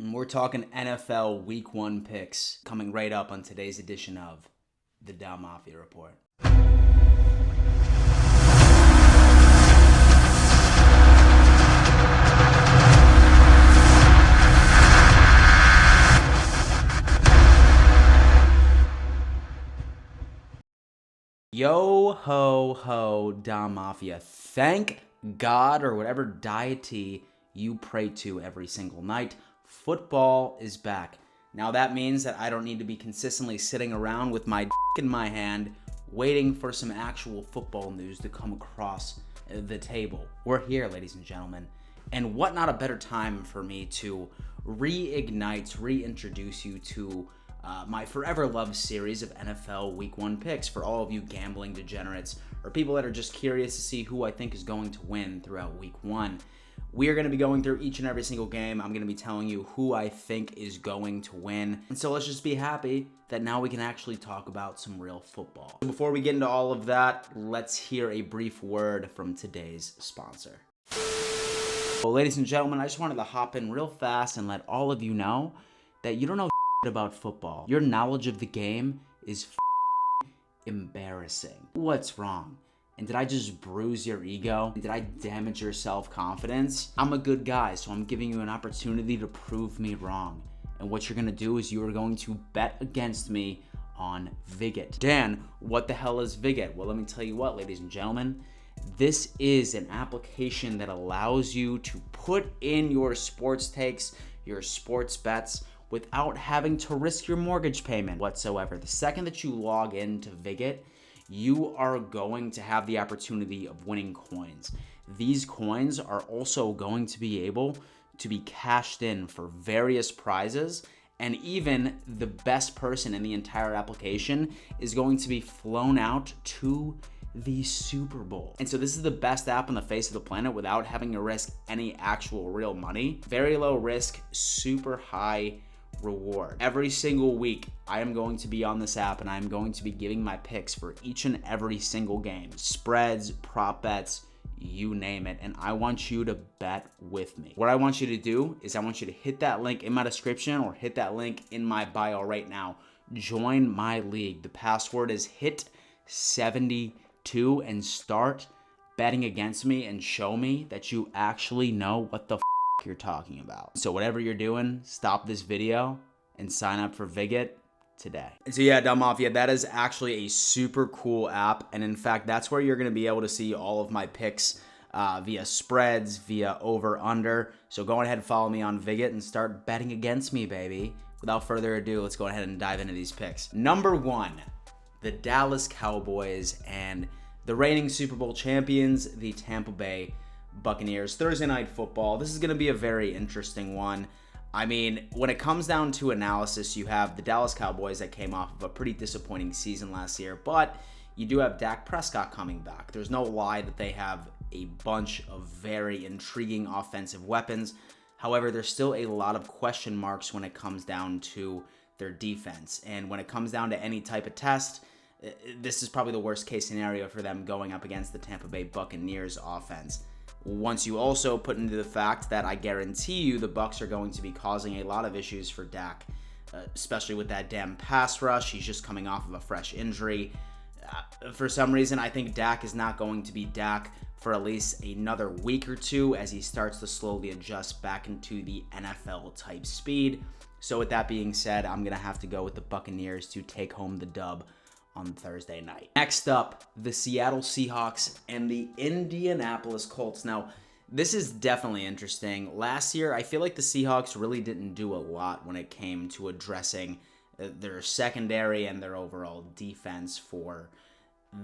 And we're talking NFL Week 1 picks coming right up on today's edition of the Dow Mafia Report. Yo ho ho, Dow Mafia. Thank God, or whatever deity you pray to every single night, football is back. Now that means that I don't need to be consistently sitting around with my in my hand waiting for some actual football news to come across the table. We're here, ladies and gentlemen. And what not a better time for me to reintroduce you to my forever loved series of NFL Week 1 picks for all of you gambling degenerates or people that are just curious to see who I think is going to win throughout Week 1. We are going to be going through each and every single game. I'm going to be telling you who I think is going to win. And so let's just be happy that now we can actually talk about some real football. Before we get into all of that, let's hear a brief word from today's sponsor. Well, ladies and gentlemen, I just wanted to hop in real fast and let all of you know that you don't know about football. Your knowledge of the game is embarrassing. What's wrong? And did I just bruise your ego? Did I damage your self-confidence? I'm a good guy, so I'm giving you an opportunity to prove me wrong. And what you're gonna do is you are going to bet against me on Vigit. Dan, what the hell is Vigit? Well, let me tell you what, ladies and gentlemen. This is an application that allows you to put in your sports takes, your sports bets, without having to risk your mortgage payment whatsoever. The second that you log into Vigit, you are going to have the opportunity of winning coins. These coins are also going to be able to be cashed in for various prizes, and even the best person in the entire application is going to be flown out to the Super Bowl. And so this is the best app on the face of the planet without having to risk any actual real money. Very low risk, super high reward. Every single week, I am going to be on this app and I'm going to be giving my picks for each and every single game. Spreads, prop bets, you name it. And I want you to bet with me. What I want you to do is I want you to hit that link in my description or hit that link in my bio right now. Join my league. The password is HIT72 and start betting against me and show me that you actually know what the you're talking about. So whatever you're doing, stop this video and sign up for Vigit today. And so yeah, Dow Mafia, that is actually a super cool app. And in fact, that's where you're going to be able to see all of my picks via spreads, via over, under. So go ahead and follow me on Vigit and start betting against me, baby. Without further ado, let's go ahead and dive into these picks. Number 1, the Dallas Cowboys and the reigning Super Bowl champions, the Tampa Bay Buccaneers. Thursday Night Football. This is going to be a very interesting one. I mean, when it comes down to analysis, you have the Dallas Cowboys that came off of a pretty disappointing season last year, but you do have Dak Prescott coming back. There's no lie that they have a bunch of very intriguing offensive weapons. However, there's still a lot of question marks when it comes down to their defense. And when it comes down to any type of test, this is probably the worst case scenario for them going up against the Tampa Bay Buccaneers offense. Once you also put into the fact that I guarantee you the Bucs are going to be causing a lot of issues for Dak, especially with that damn pass rush. He's just coming off of a fresh injury. For some reason, I think Dak is not going to be Dak for at least another week or two as he starts to slowly adjust back into the NFL type speed. So with that being said, I'm going to have to go with the Buccaneers to take home the dub on Thursday night. Next up, the Seattle Seahawks and the Indianapolis Colts. Now, this is definitely interesting. Last year, I feel like the Seahawks really didn't do a lot when it came to addressing their secondary and their overall defense for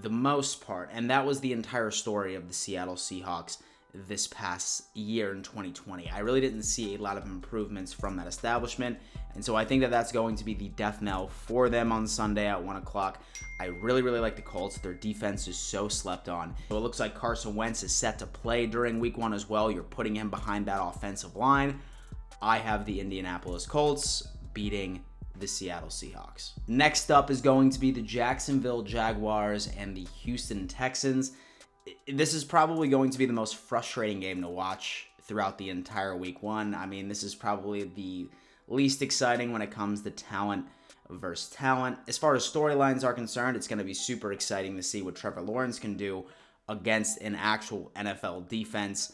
the most part. And that was the entire story of the Seattle Seahawks this past year in 2020. I really didn't see a lot of improvements from that establishment. And so I think that that's going to be the death knell for them on Sunday at 1 o'clock. I really like the Colts. Their defense is so slept on. So it looks like Carson Wentz is set to play during week 1 as well. You're putting him behind that offensive line. I have the Indianapolis Colts beating the Seattle Seahawks. Next up is going to be the Jacksonville Jaguars and the Houston Texans. This is probably going to be the most frustrating game to watch throughout the entire week 1. I mean, this is probably the least exciting when it comes to talent versus talent. As far as storylines are concerned, it's going to be super exciting to see what Trevor Lawrence can do against an actual NFL defense,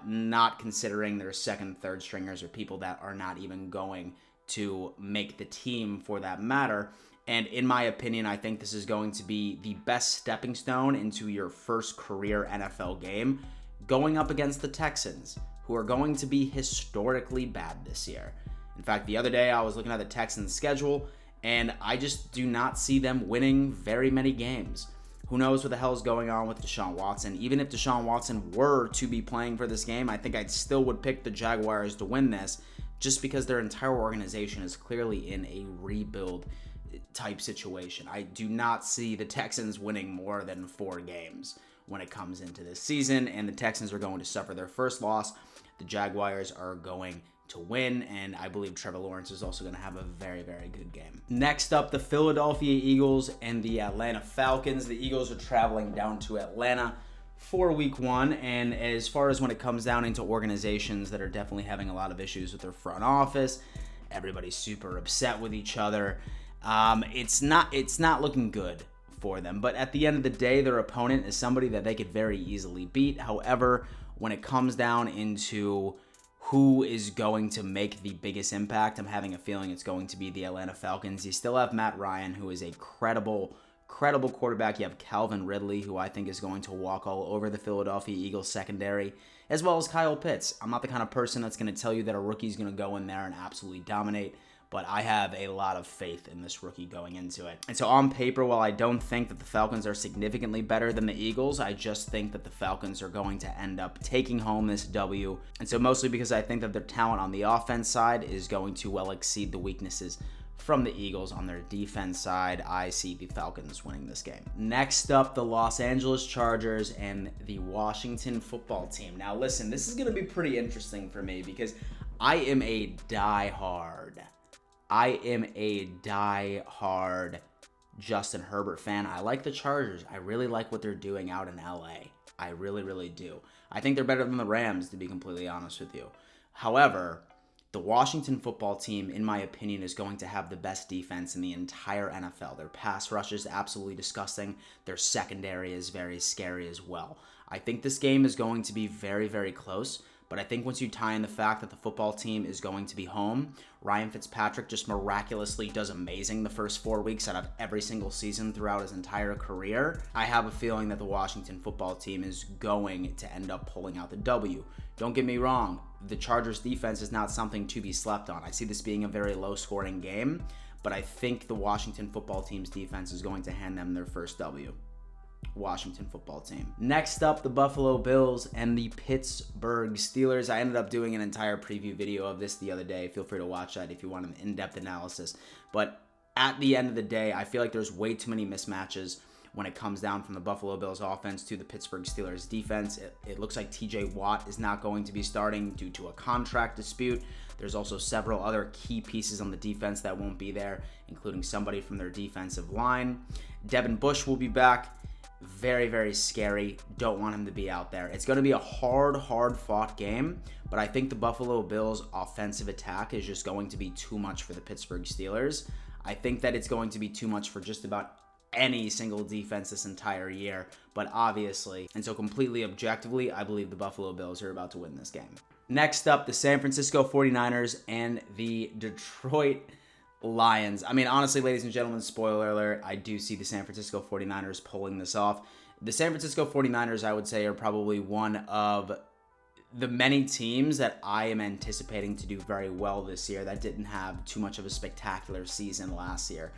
not considering their second, third stringers or people that are not even going to make the team for that matter. And in my opinion, I think this is going to be the best stepping stone into your first career NFL game, going up against the Texans, who are going to be historically bad this year. In fact, the other day I was looking at the Texans' schedule, and I just do not see them winning very many games. Who knows what the hell is going on with Deshaun Watson? Even if Deshaun Watson were to be playing for this game, I think I still would pick the Jaguars to win this, just because their entire organization is clearly in a rebuild type situation. I do not see the Texans winning more than 4 games when it comes into this season, and the Texans are going to suffer their first loss. The Jaguars are going to win, and I believe Trevor Lawrence is also going to have a very, very good game. Next up, the Philadelphia Eagles and the Atlanta Falcons. The Eagles are traveling down to Atlanta for week 1, and as far as when it comes down into organizations that are definitely having a lot of issues with their front office, everybody's super upset with each other. It's not looking good for them, but at the end of the day, their opponent is somebody that they could very easily beat. However, when it comes down into who is going to make the biggest impact, I'm having a feeling it's going to be the Atlanta Falcons. You still have Matt Ryan, who is a credible quarterback. You have Calvin Ridley, who I think is going to walk all over the Philadelphia Eagles secondary, as well as Kyle Pitts. I'm not the kind of person that's going to tell you that a rookie's going to go in there and absolutely dominate, but I have a lot of faith in this rookie going into it. And so on paper, while I don't think that the Falcons are significantly better than the Eagles, I just think that the Falcons are going to end up taking home this W. And so mostly because I think that their talent on the offense side is going to well exceed the weaknesses from the Eagles. On their defense side, I see the Falcons winning this game. Next up, the Los Angeles Chargers and the Washington football team. Now listen, this is going to be pretty interesting for me because I am a die-hard Justin Herbert fan. I like the Chargers. I really like what they're doing out in LA. I really, really do. I think they're better than the Rams, to be completely honest with you. However, the Washington football team, in my opinion, is going to have the best defense in the entire NFL. Their pass rush is absolutely disgusting. Their secondary is very scary as well. I think this game is going to be very, very close. But I think once you tie in the fact that the football team is going to be home, Ryan Fitzpatrick just miraculously does amazing the first 4 weeks out of every single season throughout his entire career, I have a feeling that the Washington football team is going to end up pulling out the W. Don't get me wrong, the Chargers defense is not something to be slept on. I see this being a very low-scoring game, but I think the Washington football team's defense is going to hand them their first W. Washington football team. Next up, the Buffalo Bills and the Pittsburgh Steelers. I ended up doing an entire preview video of this the other day. Feel free to watch that if you want an in-depth analysis. But at the end of the day, I feel like there's way too many mismatches when it comes down from the Buffalo Bills offense to the Pittsburgh Steelers defense. It looks like TJ Watt is not going to be starting due to a contract dispute. There's also several other key pieces on the defense that won't be there, including somebody from their defensive line. Devin Bush will be back. Very, very scary. Don't want him to be out there. It's going to be a hard-fought game, but I think the Buffalo Bills' offensive attack is just going to be too much for the Pittsburgh Steelers. I think that it's going to be too much for just about any single defense this entire year, but obviously, and so completely objectively, I believe the Buffalo Bills are about to win this game. Next up, the San Francisco 49ers and the Detroit Lions. I mean, honestly, ladies and gentlemen, spoiler alert, I do see the San Francisco 49ers pulling this off. The San Francisco 49ers, I would say, are probably one of the many teams that I am anticipating to do very well this year that didn't have too much of a spectacular season last year.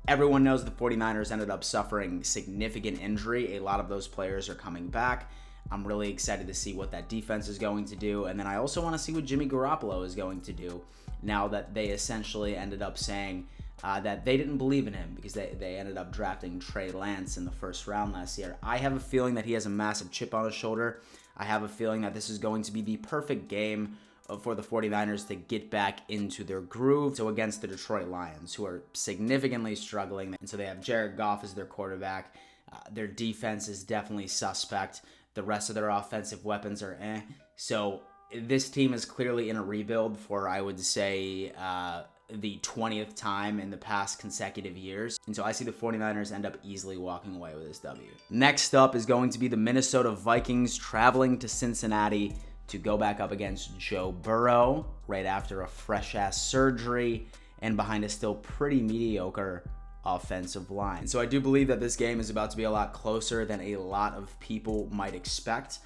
Everyone knows the 49ers ended up suffering significant injury. A lot of those players are coming back. I'm really excited to see what that defense is going to do. And then I also want to see what Jimmy Garoppolo is going to do now that they essentially ended up saying that they didn't believe in him because they ended up drafting Trey Lance in the first round last year. I have a feeling that he has a massive chip on his shoulder. I have a feeling that this is going to be the perfect game for the 49ers to get back into their groove. So against the Detroit Lions, who are significantly struggling. And so they have Jared Goff as their quarterback. Their defense is definitely suspect. The rest of their offensive weapons are So this team is clearly in a rebuild for, I would say, the 20th time in the past consecutive years. And so I see the 49ers end up easily walking away with this W. Next up is going to be the Minnesota Vikings traveling to Cincinnati to go back up against Joe Burrow right after a fresh-ass surgery and behind a still pretty mediocre offensive line. So I do believe that this game is about to be a lot closer than a lot of people might expect.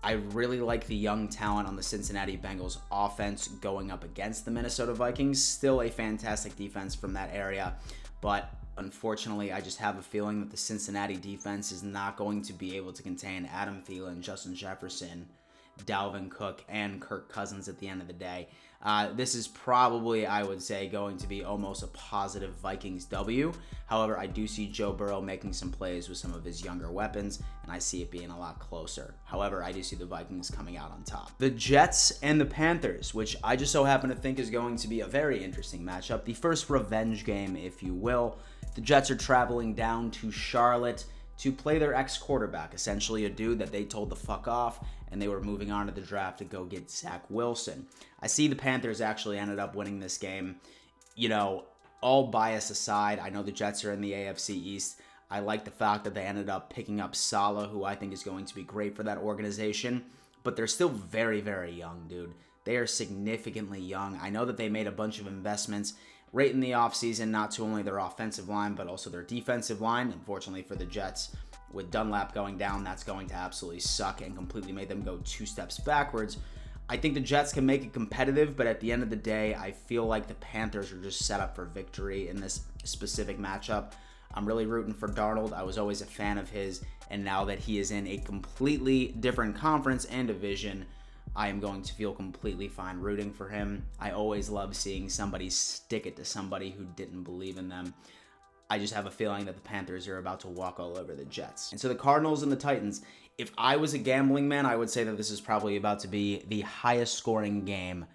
I really like the young talent on the Cincinnati Bengals offense going up against the Minnesota Vikings. Still a fantastic defense from that area, but unfortunately, I just have a feeling that the Cincinnati defense is not going to be able to contain Adam Thielen, Justin Jefferson, Dalvin Cook, and Kirk Cousins at the end of the day. This is probably, I would say, going to be almost a positive Vikings W. However, I do see Joe Burrow making some plays with some of his younger weapons, and I see it being a lot closer. However, I do see the Vikings coming out on top. The Jets and the Panthers, which I just so happen to think is going to be a very interesting matchup. The first revenge game, if you will. The Jets are traveling down to Charlotte to play their ex-quarterback, essentially a dude that they told to fuck off, and they were moving on to the draft to go get Zach Wilson. I see the Panthers actually ended up winning this game. You know, all bias aside, I know the Jets are in the AFC East. I like the fact that they ended up picking up Saleh, who I think is going to be great for that organization, but they're still very, very young, dude. They are significantly young. I know that they made a bunch of investments right in the offseason, not to only their offensive line, but also their defensive line. Unfortunately for the Jets, with Dunlap going down, that's going to absolutely suck and completely made them go 2 steps backwards. I think the Jets can make it competitive, but at the end of the day, I feel like the Panthers are just set up for victory in this specific matchup. I'm really rooting for Darnold. I was always a fan of his, and now that he is in a completely different conference and division, I am going to feel completely fine rooting for him. I always love seeing somebody stick it to somebody who didn't believe in them. I just have a feeling that the Panthers are about to walk all over the Jets. And so the Cardinals and the Titans, if I was a gambling man, I would say that this is probably about to be the highest scoring game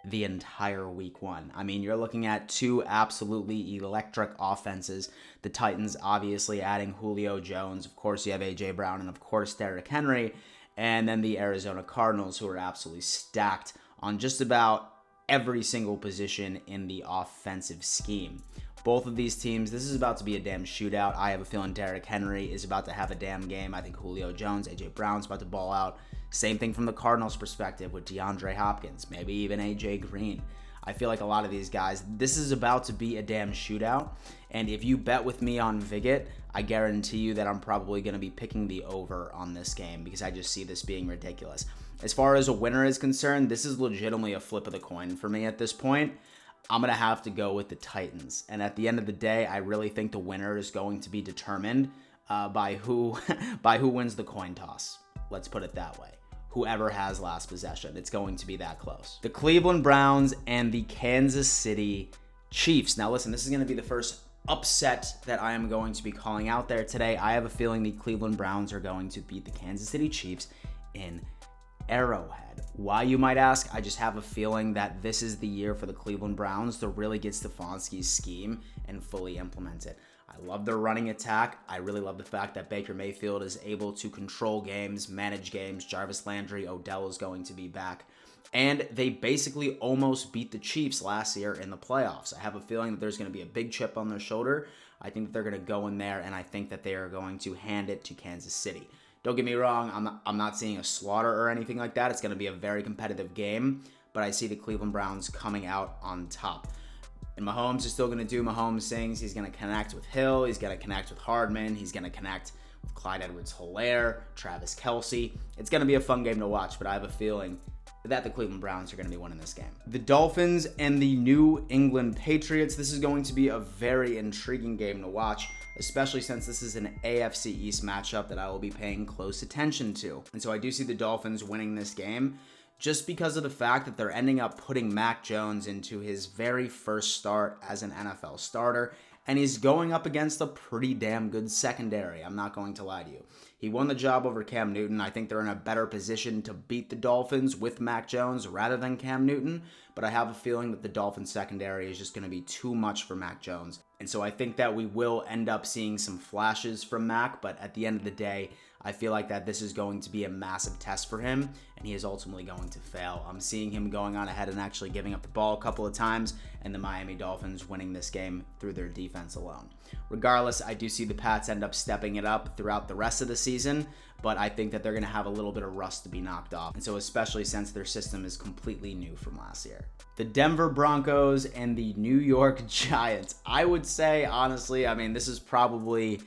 the entire week 1. I mean, you're looking at 2 absolutely electric offenses. The Titans obviously adding Julio Jones. Of course, you have A.J. Brown and, of course, Derrick Henry. And then the Arizona Cardinals, who are absolutely stacked on just about every single position in the offensive scheme. Both of these teams, this is about to be a damn shootout. I have a feeling Derrick Henry is about to have a damn game. I think Julio Jones, A.J. Brown's about to ball out. Same thing from the Cardinals' perspective with DeAndre Hopkins, maybe even A.J. Green. I feel like a lot of these guys, this is about to be a damn shootout. And if you bet with me on Vigit, I guarantee you that I'm probably going to be picking the over on this game because I just see this being ridiculous. As far as a winner is concerned, this is legitimately a flip of the coin for me at this point. I'm going to have to go with the Titans. And at the end of the day, I really think the winner is going to be determined by who wins the coin toss. Let's put it that way. Whoever has last possession. It's going to be that close. The Cleveland Browns and the Kansas City Chiefs. Now listen, this is going to be the first upset that I am going to be calling out there today. I have a feeling the Cleveland Browns are going to beat the Kansas City Chiefs in Arrowhead. Why, you might ask? I just have a feeling that this is the year for the Cleveland Browns to really get Stefanski's scheme and fully implement it. I love their running attack. I really love the fact that Baker Mayfield is able to control games, manage games. Jarvis Landry, Odell is going to be back. And they basically almost beat the Chiefs last year in the playoffs. I have a feeling that there's going to be a big chip on their shoulder. I think that they're going to go in there, and I think that they are going to hand it to Kansas City. Don't get me wrong, I'm not seeing a slaughter or anything like that. It's going to be a very competitive game, but I see the Cleveland Browns coming out on top. And Mahomes is still going to do Mahomes things. He's going to connect with Hill. He's going to connect with Hardman. He's going to connect with Clyde Edwards-Helaire, Travis Kelce. It's going to be a fun game to watch, but I have a feeling that the Cleveland Browns are going to be winning this game. The Dolphins and the New England Patriots. This is going to be a very intriguing game to watch, especially since this is an AFC East matchup that I will be paying close attention to. And so I do see the Dolphins winning this game just because of the fact that they're ending up putting Mac Jones into his very first start as an NFL starter, and he's going up against a pretty damn good secondary. I'm not going to lie to you. He won the job over Cam Newton. I think they're in a better position to beat the Dolphins with Mac Jones rather than Cam Newton, but I have a feeling that the Dolphins secondary is just going to be too much for Mac Jones. And so I think that we will end up seeing some flashes from Mac, but at the end of the day, I feel like that this is going to be a massive test for him, and he is ultimately going to fail. I'm seeing him going on ahead and actually giving up the ball a couple of times, and the Miami Dolphins winning this game through their defense alone. Regardless, I do see the Pats end up stepping it up throughout the rest of the season, but I think that they're going to have a little bit of rust to be knocked off, and so especially since their system is completely new from last year. The Denver Broncos and the New York Giants. I would say, honestly, I mean, this is probably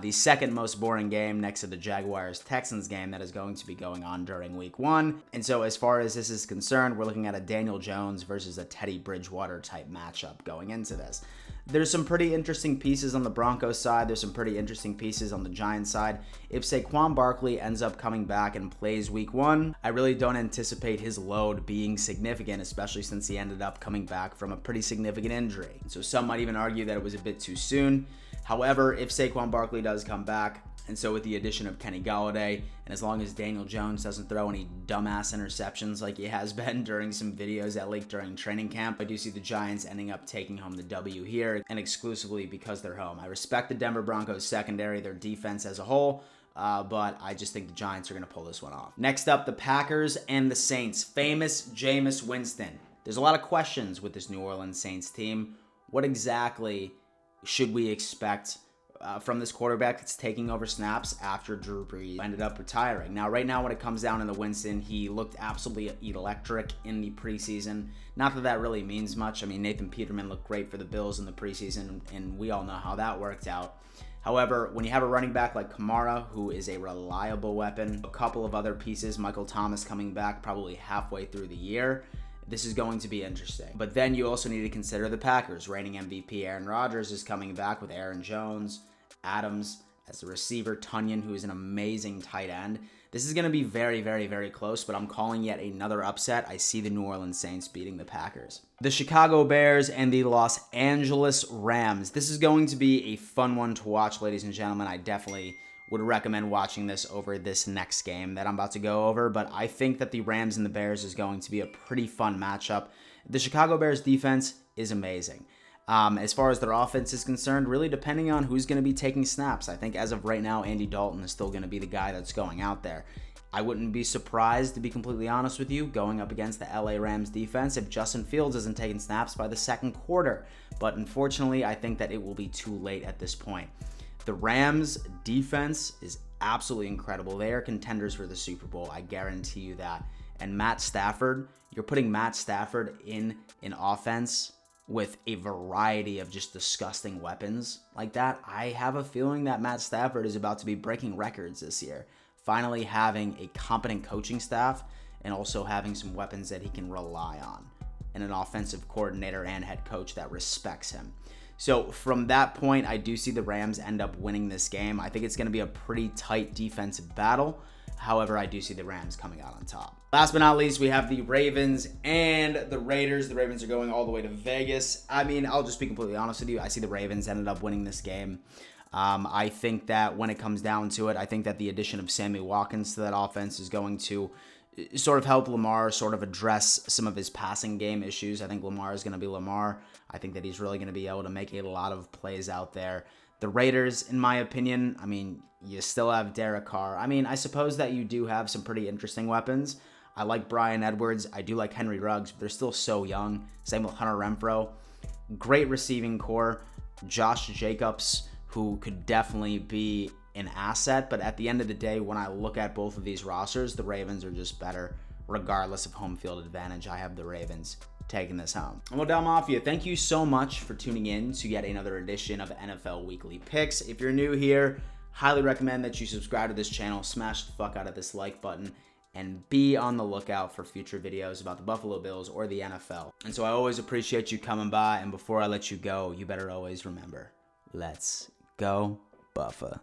the second most boring game next to the Jaguars-Texans game that is going to be going on during week 1. And so as far as this is concerned, we're looking at a Daniel Jones versus a Teddy Bridgewater type matchup going into this. There's some pretty interesting pieces on the Broncos side. There's some pretty interesting pieces on the Giants side. If Saquon Barkley ends up coming back and plays week 1, I really don't anticipate his load being significant, especially since he ended up coming back from a pretty significant injury. So some might even argue that it was a bit too soon. However, if Saquon Barkley does come back, and so with the addition of Kenny Golladay, and as long as Daniel Jones doesn't throw any dumbass interceptions like he has been during some videos that leaked during training camp, I do see the Giants ending up taking home the W here, and exclusively because they're home. I respect the Denver Broncos secondary, their defense as a whole, but I just think the Giants are going to pull this one off. Next up, the Packers and the Saints. Famous Jameis Winston. There's a lot of questions with this New Orleans Saints team. What exactly should we expect from this quarterback that's taking over snaps after Drew Brees ended up retiring? Now, right now, when it comes down to Winston, he looked absolutely electric in the preseason. Not that that really means much. I mean, Nathan Peterman looked great for the Bills in the preseason, and we all know how that worked out. However, when you have a running back like Kamara, who is a reliable weapon, a couple of other pieces, Michael Thomas coming back probably halfway through the year, this is going to be interesting. But then you also need to consider the Packers. Reigning MVP Aaron Rodgers is coming back with Aaron Jones, Adams as the receiver, Tunyon, who is an amazing tight end. This is going to be very, very, very close, but I'm calling yet another upset. I see the New Orleans Saints beating the Packers. The Chicago Bears and the Los Angeles Rams. This is going to be a fun one to watch, ladies and gentlemen. I definitely would recommend watching this over this next game that I'm about to go over, but I think that the Rams and the Bears is going to be a pretty fun matchup. The Chicago Bears defense is amazing. As far as their offense is concerned, really depending on who's going to be taking snaps. I think as of right now, Andy Dalton is still going to be the guy that's going out there. I wouldn't be surprised, to be completely honest with you, going up against the LA Rams defense if Justin Fields isn't taking snaps by the second quarter. But unfortunately, I think that it will be too late at this point. The Rams defense is absolutely incredible. They are contenders for the Super Bowl. I guarantee you that. And Matt Stafford, you're putting Matt Stafford in an offense with a variety of just disgusting weapons like that. I have a feeling that Matt Stafford is about to be breaking records this year. Finally having a competent coaching staff and also having some weapons that he can rely on. And an offensive coordinator and head coach that respects him. So from that point, I do see the Rams end up winning this game. I think it's going to be a pretty tight defensive battle. However, I do see the Rams coming out on top. Last but not least, we have the Ravens and the Raiders. The Ravens are going all the way to Vegas. I mean, I'll just be completely honest with you. I see the Ravens ended up winning this game. I think that when it comes down to it, I think that the addition of Sammy Watkins to that offense is going to sort of help Lamar sort of address some of his passing game issues. I think Lamar is going to be Lamar. I think that he's really going to be able to make a lot of plays out there. The Raiders, in my opinion, I mean, you still have Derek Carr. I mean, I suppose that you do have some pretty interesting weapons. I like Bryan Edwards. I do like Henry Ruggs, but they're still so young. Same with Hunter Renfrow. Great receiving core. Josh Jacobs, who could definitely be an asset, but at the end of the day, when I look at both of these rosters, the Ravens are just better, regardless of home field advantage. I have the Ravens taking this home. Well, Del Mafia, thank you so much for tuning in to yet another edition of NFL Weekly Picks. If you're new here, highly recommend that you subscribe to this channel, smash the fuck out of this like button, and be on the lookout for future videos about the Buffalo Bills or the NFL. And so I always appreciate you coming by, and before I let you go, you better always remember, let's go Buffalo.